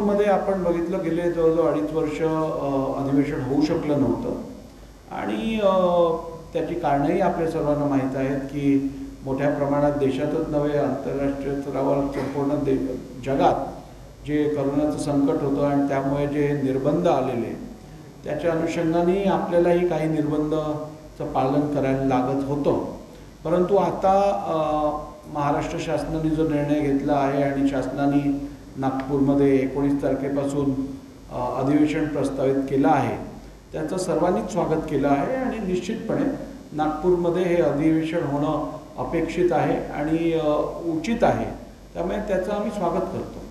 नागपूरमध्ये आपण बघितलं गेले जवळजवळ 2.5 वर्ष अधिवेशन होऊ शकलं नव्हतं आणि त्याची कारणंही आपल्या सर्वांना माहीत आहेत की मोठ्या प्रमाणात देशातच नव्हे आंतरराष्ट्रीय स्तरावर संपूर्ण जगात जे करोनाचं संकट होतं आणि त्यामुळे जे निर्बंध आलेले त्याच्या अनुषंगाने आपल्यालाही काही निर्बंधाचं पालन करायला लागत होतं. परंतु आता महाराष्ट्र शासनाने जो निर्णय घेतला आहे आणि शासनाने नागपूरमध्ये 19 तारखेपासून अधिवेशन प्रस्तावित केलं आहे त्याचं सर्वांनीच स्वागत केलं आहे आणि निश्चितपणे नागपूरमध्ये हे अधिवेशन होणं अपेक्षित आहे आणि उचित आहे. त्यामुळे त्याचं आम्ही स्वागत करतो.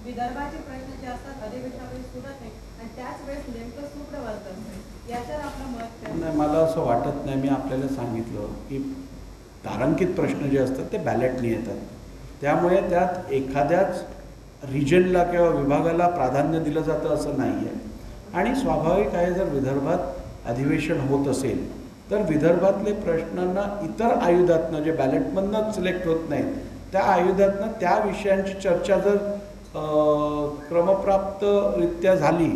विदर्भाचे प्रश्न जे असतात अधिवेशनामध्ये सुटत नाही आणि त्याच वेळेस नेमकं सूत्र वाजतं याच्यावर आपलं मत नाही. मला असं वाटत नाही. मी आपल्याला सांगितलं की तारांकित प्रश्न जे असतात ते बॅलेटने येतात. त्यामुळे त्यात एखाद्याच रिजनला किंवा विभागाला प्राधान्य दिलं जातं असं नाही आहे. आणि स्वाभाविक आहे जर विदर्भात अधिवेशन होत असेल तर विदर्भातले प्रश्नांना इतर आयुधातनं जे बॅलेटमधनं सिलेक्ट होत नाहीत त्या आयुधातनं त्या विषयांची चर्चा जर क्रमप्राप्तरित्या झाली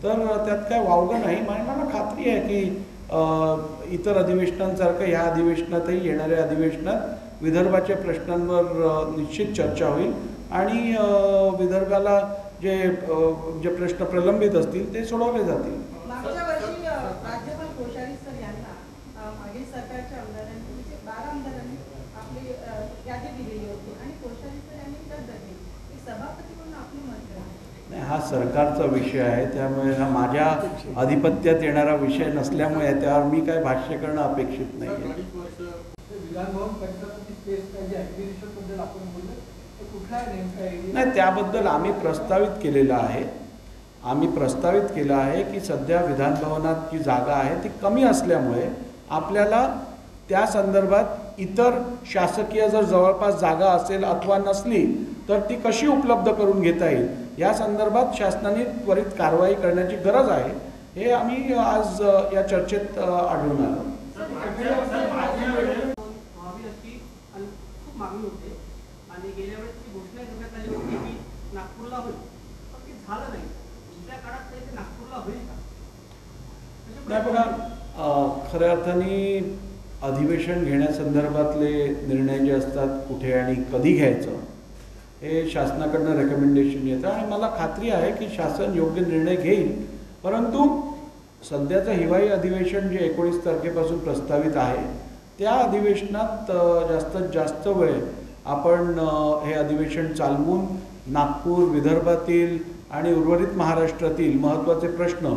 तर त्यात काय वावगं नाही. मला खात्री आहे की इतर अधिवेशनांसारखं ह्या अधिवेशनातही येणाऱ्या अधिवेशनात विदर्भाच्या प्रश्नांवर निश्चित चर्चा होईल आणि विदर्भाला जे जे प्रश्न प्रलंबित असतील ते सोडवले जातील. मागच्या वर्षी राज्यपाल कोश्यारी सर यांना मागील सरकारच्या आमदारांनी 12 आमदारांनी आपली यादी दिलेली होती आणि कोश्यारी सर यांनी रद्द केली. सभापती म्हणून आपली मत नाही. हा सरकारचा विषय आहे त्यामुळे हा माझ्या आधिपत्यात येणारा विषय नसल्यामुळे त्यावर मी काय भाष्य करणं अपेक्षित नाही आहे. नाही. त्याबद्दल आम्ही प्रस्तावित केलेलं आहे. आम्ही प्रस्तावित केलं आहे की सध्या विधानभवनात जी जागा आहे ती कमी असल्यामुळे आपल्याला त्या संदर्भात इतर शासकीय जर जवळपास जागा असेल अथवा नसली तर ती कशी उपलब्ध करून घेता येईल या संदर्भात शासनाने त्वरित कारवाई करण्याची गरज आहे. हे आम्ही आज या चर्चेत आढळून आलो. आणि गेल्या वेळेस ती घोषणा करण्यात आली होती की नागपूरला होईल पण ते झालं नाही. दुसऱ्या काळात ते नागपूरला होईल का? नाही. बघा खऱ्या अर्थाने अधिवेशन घेण्यासंदर्भातले निर्णय जे असतात कुठे आणि कधी घ्यायचं हे शासनाकडनं रेकमेंडेशन येतं आणि मला खात्री आहे की शासन योग्य निर्णय घेईल. परंतु सध्याचं हिवाळी अधिवेशन जे 19 तारखेपासून प्रस्तावित आहे त्या अधिवेशनात जास्तीत जास्त वेळ आपण हे अधिवेशन चालवून नागपूर विदर्भातील आणि उर्वरित महाराष्ट्रातील महत्त्वाचे प्रश्न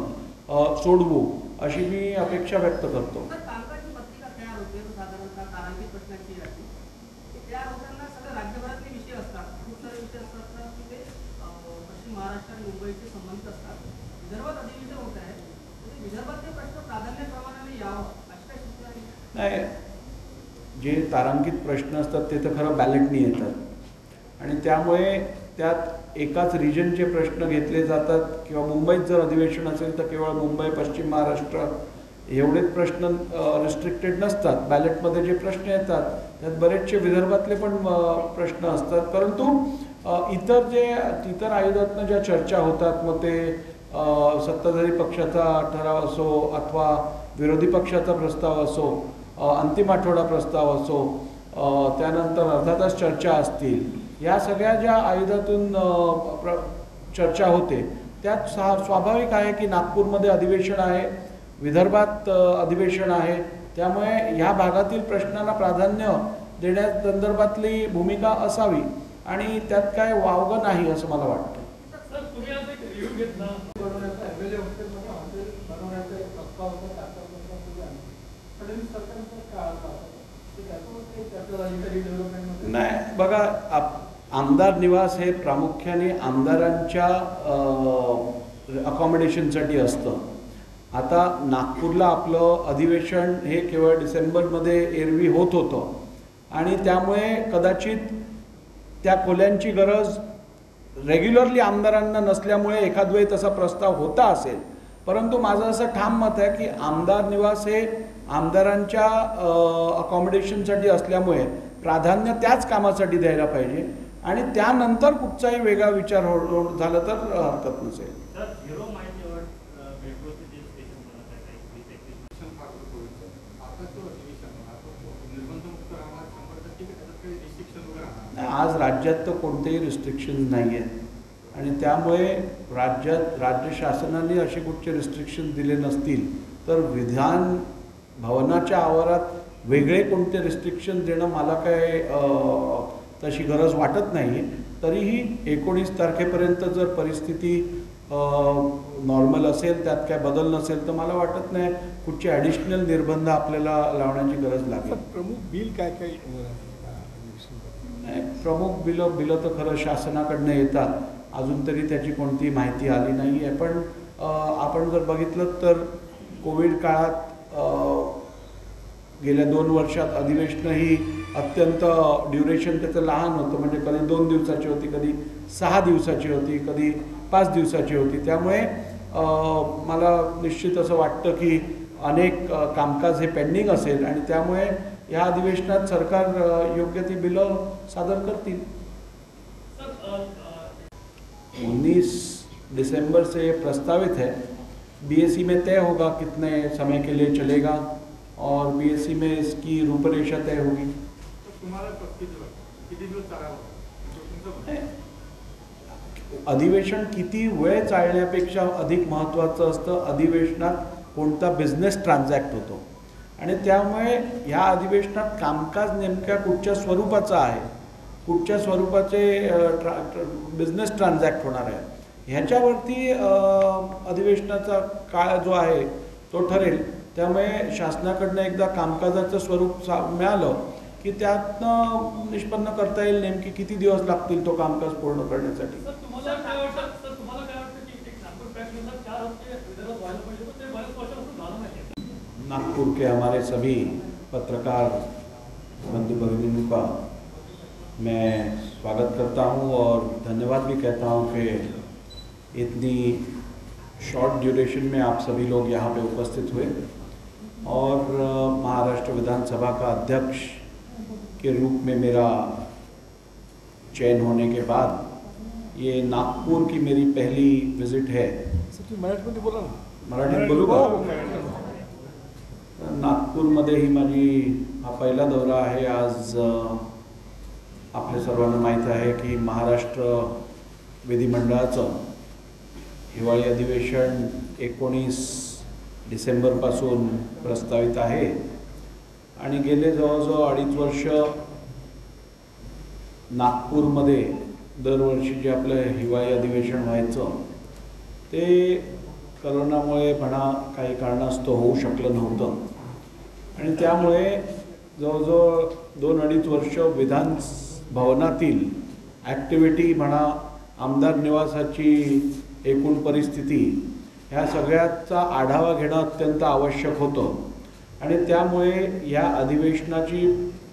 सोडवू अशी मी अपेक्षा व्यक्त करतो. महाराष्ट्र आणि मुंबईचे संबंधित असतात. विदर्भात अधिवेशन होत आहे विदर्भातले प्रश्न प्राधान्यक्रमाने यावं अशा काही सूचना नाही. जे तारांकित प्रश्न असतात ते तर खरं बॅलेटनी येतात आणि त्यामुळे त्यात एकाच रिजनचे प्रश्न घेतले जातात किंवा मुंबईत जर अधिवेशन असेल तर केवळ मुंबई पश्चिम महाराष्ट्र एवढेच प्रश्न रिस्ट्रिक्टेड नसतात. बॅलेटमध्ये जे प्रश्न येतात त्यात बरेचसे विदर्भातले पण प्रश्न असतात. परंतु इतर आयुधातनं ज्या चर्चा होतात मग ते सत्ताधारी पक्षाचा ठराव असो अथवा विरोधी पक्षाचा प्रस्ताव असो अंतिम आठवडा प्रस्ताव असो त्यानंतर अर्धा तास चर्चा असतील या सगळ्या ज्या आयुधातून चर्चा होते त्यात स्वाभाविक आहे की नागपूरमध्ये अधिवेशन आहे विदर्भात अधिवेशन आहे. त्यामुळे ह्या भागातील प्रश्नांना प्राधान्य देण्यासंदर्भातली भूमिका असावी आणि त्यात काय वावगं नाही असं मला वाटतं. नाही. बघा आमदार निवास हे प्रामुख्याने आमदारांच्या अकॉमोडेशनसाठी असतं. आता नागपूरला आपलं अधिवेशन हे केवळ डिसेंबरमध्ये एरवी होत होतं आणि त्यामुळे कदाचित त्या खोल्यांची गरज रेग्युलरली आमदारांना नसल्यामुळे एखाद वेळी तसा प्रस्ताव होता असेल. परंतु माझं असं ठाम मत आहे की आमदार निवास हे आमदारांच्या अकॉमोडेशनसाठी असल्यामुळे प्राधान्य त्याच कामासाठी द्यायला पाहिजे आणि त्यानंतर कुठचाही वेगळा विचार झाला तर हरकत नसेल. आज राज्यात तर कोणतेही रिस्ट्रिक्शन नाही आहेत आणि त्यामुळे राज्य शासनाने असे कुठचे रिस्ट्रिक्शन दिले नसतील तर विधान भवनाच्या आवारात वेगळे कोणते रिस्ट्रिक्शन देणं मला काय तशी गरज वाटत नाही. तरीही 19 तारखेपर्यंत जर परिस्थिती नॉर्मल असेल, त्यात काय बदल नसेल तर मला वाटत नाही कुठचे ॲडिशनल निर्बंध आपल्याला लावण्याची गरज लागेल. प्रमुख बिल काय काय प्रमुख बिलं तर खरं शासनाकडनं येतात, अजून तरी त्याची कोणती माहिती आली नाही आहे. पण आपण जर बघितलं तर कोविड काळात गेल्या 2 वर्षात अधिवेशनं ही अत्यंत ड्युरेशन त्याचं लहान होतं, म्हणजे कधी 2 दिवसाची होती, कधी 6 दिवसाची होती, कधी 5 दिवसाची होती. त्यामुळे मला निश्चित असं वाटतं की अनेक कामकाज हे पेंडिंग असेल आणि त्यामुळे या अधिवेशनात सरकार योग्य ती बिलं सादर करतील. 19 दिसंबर से प्रस्तावित है. बीएससी में तय होगा कितने समय के लिए चलेगा और बीएससी में इसकी रूपरेषा तय होगी. अधिवेशन किती वेळ चालण्यापेक्षा अधिक महत्त्वाचं असतं अधिवेशनात कोणता बिझनेस ट्रान्झॅक्ट होतो आणि त्यामुळे ह्या अधिवेशनात कामकाज नेमक्या कुठच्या स्वरूपाचं आहे, कुठच्या स्वरूपाचे बिझनेस ट्रान्झॅक्ट होणार आहे ह्याच्यावरती अधिवेशनाचा काळ जो आहे तो ठरेल. त्यामुळे शासनाकडनं एकदा कामकाजाचं स्वरूप मिळालं की त्यातनं निष्पन्न करता येईल नेमकी किती दिवस लागतील तो कामकाज पूर्ण करण्यासाठी. नागपुर के हमारे सभी पत्रकार बंधु भगिनियों का मैं स्वागत करता हूं और धन्यवाद भी कहता हूं कि इतनी शॉर्ट ड्यूरेशन में आप सभी लोग यहाँ पे उपस्थित हुए और महाराष्ट्र विधानसभा का अध्यक्ष के रूप में मेरा चयन होने के बाद ये नागपुर की मेरी पहली विजिट है. मराठीत बोलू का? नागपूरमध्ये ही माझी हा पहिला दौरा आहे. आज आपल्या सर्वांना माहीत आहे की महाराष्ट्र विधिमंडळाचं हिवाळी अधिवेशन 19 डिसेंबरपासून प्रस्तावित आहे आणि गेले जवळजवळ 2.5 वर्ष नागपूरमध्ये दरवर्षी जे आपलं हिवाळी अधिवेशन व्हायचं ते करोनामुळे म्हणा काही कारणास्तव होऊ शकलं नव्हतं आणि त्यामुळे जवळजवळ 2-2.5 वर्ष विधान भवनातील ॲक्टिव्हिटी म्हणा, आमदार निवासाची एकूण परिस्थिती ह्या सगळ्याचा आढावा घेणं अत्यंत आवश्यक होतं आणि त्यामुळे या अधिवेशनाची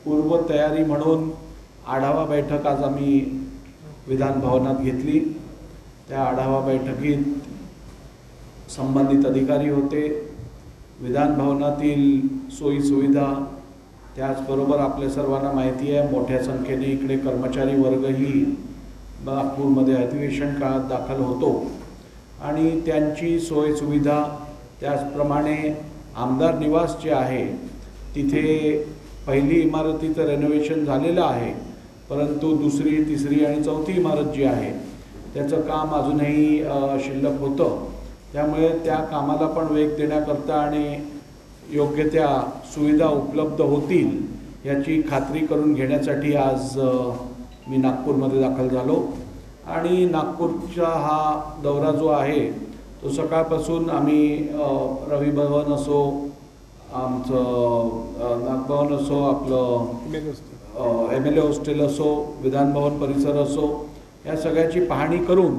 पूर्वतयारी म्हणून आढावा बैठक आज आम्ही विधान भवनात घेतली. त्या आढावा बैठकीत संबंधित अधिकारी होते, विधान भवनातील सोयीसुविधा, त्याचबरोबर आपल्या सर्वांना माहिती आहे मोठ्या संख्येने इकडे कर्मचारी वर्गही नागपूरमध्ये अधिवेशन काळात दाखल होतो आणि त्यांची सोयीसुविधा, त्याचप्रमाणे आमदार निवास जे आहे तिथे पहिली इमारतीचं रेनोव्हेशन झालेलं आहे, परंतु दुसरी, तिसरी आणि चौथी इमारत जी आहे त्याचं काम अजूनही शिल्लक होतं. त्यामुळे त्या कामाला पण वेग देण्याकरता आणि योग्य त्या सुविधा उपलब्ध होतील याची खात्री करून घेण्यासाठी आज मी नागपूरमध्ये दाखल झालो आणि नागपूरचा हा दौरा जो आहे तो सकाळपासून आम्ही रवी भवन असो, आमचं नागभवन असो, आपलं MLA हॉस्टेल असो, विधान भवन परिसर असो, या सगळ्याची पाहणी करून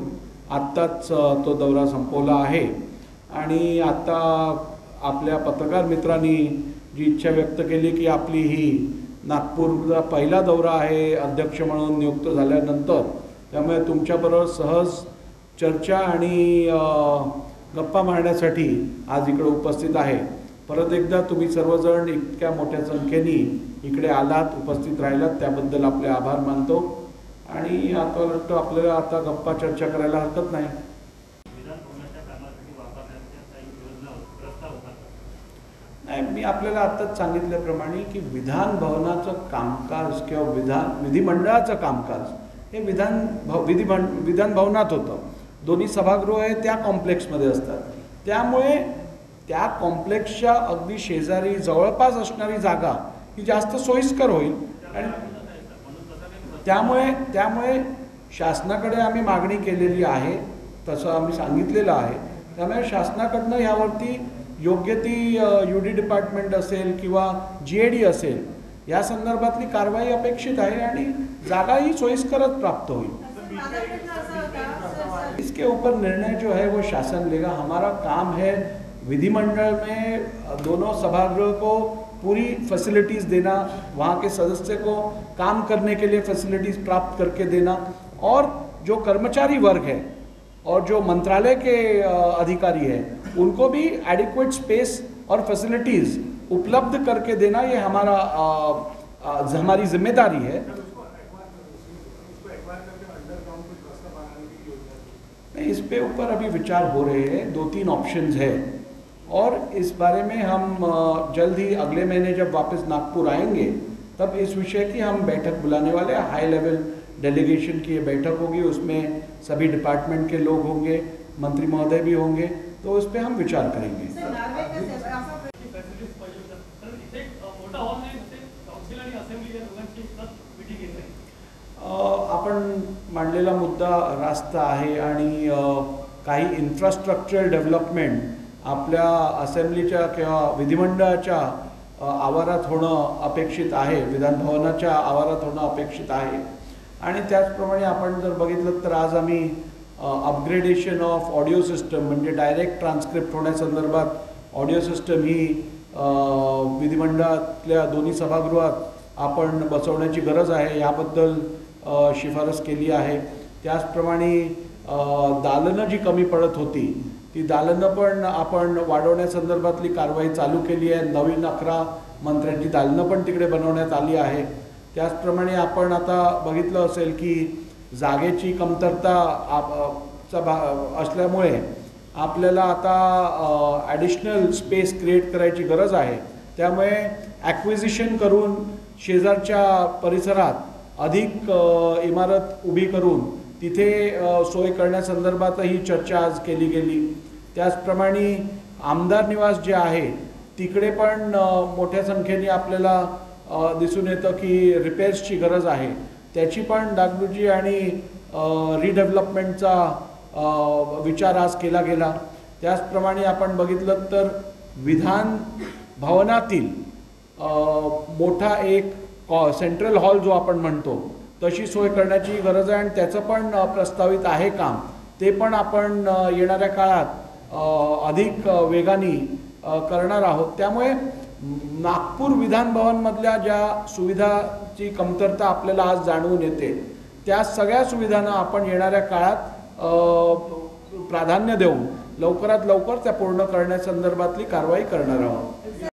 आत्ताच तो दौरा संपवला आहे आणि आता आपल्या पत्रकार मित्रांनी जी इच्छा व्यक्त केली की आपली ही नागपूरचा पहिला दौरा आहे अध्यक्ष म्हणून नियुक्त झाल्यानंतर, त्यामुळे तुमच्याबरोबर सहज चर्चा आणि गप्पा मारण्यासाठी आज इकडे उपस्थित आहे. परत एकदा तुम्ही सर्वजण इतक्या मोठ्या संख्येने इकडे आलात, उपस्थित राहिलात, त्याबद्दल आपले आभार मानतो. आणि आता वाटतं आपल्याला आता गप्पा चर्चा करायला हरकत नाही. नाही, मी आपल्याला आत्ताच सांगितल्याप्रमाणे की विधान भवनाचं कामकाज किंवा विधिमंडळाचं कामकाज हे विधान भवनात होतं. दोन्ही सभागृह आहे त्या कॉम्प्लेक्समध्ये असतात. त्यामुळे त्या कॉम्प्लेक्सच्या अगदी शेजारी जवळपास असणारी जागा ही जास्त सोयीस्कर होईल. आणि त्यामुळे शासनाकडे आम्ही मागणी केलेली आहे, तसं आम्ही सांगितलेलं आहे. त्यामुळे शासनाकडनं यावरती योग्य ती UD डिपार्टमेंट असेल किंवा GAD असेल या संदर्भातली कारवाई अपेक्षित आहे आणि जागाही सोयीस्करच प्राप्त होईल. इसके ऊपर निर्णय जो है वो शासन लेगा. हमारा काम है विधिमंडल में दोनों सभागृह को पूरी फैसिलिटीज़ देना, वहाँ के सदस्य को काम करने के लिए फैसिलिटीज़ प्राप्त करके देना, और जो कर्मचारी वर्ग है और जो मंत्रालय के अधिकारी हैं उनको भी एडिक्वेट स्पेस और फैसिलिटीज़ उपलब्ध करके देना, ये हमारी जिम्मेदारी है. नहीं, इस पे ऊपर अभी विचार हो रहे हैं. 2-3 ऑप्शंस है और इस बारे में हम जल्द ही अगले महीने जब वापस नागपुर आएंगे तब इस विषय की हम बैठक बुलाने वाले हैं. हाई लेवल डेलीगेशन की ये बैठक होगी, उसमें सभी डिपार्टमेंट के लोग होंगे, मंत्री महोदय भी होंगे, तो उस पर हम विचार करेंगे. आपण मांडलेला मुद्दा रास्त आहे आणि काही इन्फ्रास्ट्रक्चर डेव्हलपमेंट आपल्या असेंब्लीच्या किंवा विधिमंडळाच्या आवारात होणं अपेक्षित आहे, विधानभवनाच्या आवारात होणं अपेक्षित आहे. आणि त्याचप्रमाणे आपण जर बघितलं तर आज आम्ही अपग्रेडेशन ऑफ ऑडिओ सिस्टम म्हणजे डायरेक्ट ट्रान्स्क्रिप्ट होण्यासंदर्भात ऑडिओ सिस्टम ही विधिमंडळातल्या दोन्ही सभागृहात आपण बसवण्याची गरज आहे, याबद्दल शिफारस केली आहे. त्याचप्रमाणे दालनं जी कमी पडत होती ती दालनं पण आपण वाढवण्यासंदर्भातली कारवाई चालू केली आहे. नवीन 11 मंत्र्यांची दालनं पण तिकडे बनवण्यात आली आहे. त्याचप्रमाणे आपण आता बघितलं असेल की जागेची कमतरता असल्यामुळे आपल्याला आता ॲडिशनल स्पेस क्रिएट करायची गरज आहे. त्यामुळे ॲक्विजिशन करून शेजारच्या परिसरात अधिक इमारत उभी करून तिथे सोय करण्यासंदर्भातही चर्चा आज केली गेली. त्याचप्रमाणे आमदार निवास जे आहे तिकडे पण मोठ्या संख्येने आपल्याला दिसून येतं की रिपेअर्सची गरज आहे. त्याची पण डागडुजी आणि रिडेव्हलपमेंटचा विचार आज केला गेला. त्याचप्रमाणे आपण बघितलं तर विधान भवनातील मोठा एक सेंट्रल हॉल जो आपण म्हणतो तशी सोय करण्याची गरज आहे आणि त्याचं पण प्रस्तावित आहे काम. ते पण आपण येणाऱ्या काळात अधिक वेगाने करणार आहोत. त्यामुळे नागपूर विधान भवनमधल्या ज्या सुविधाची कमतरता आपल्याला आज जाणवून येते त्या सगळ्या सुविधांना आपण येणाऱ्या काळात प्राधान्य देऊन लवकरात लवकर त्या पूर्ण करण्यासंदर्भातली कारवाई करणार आहोत.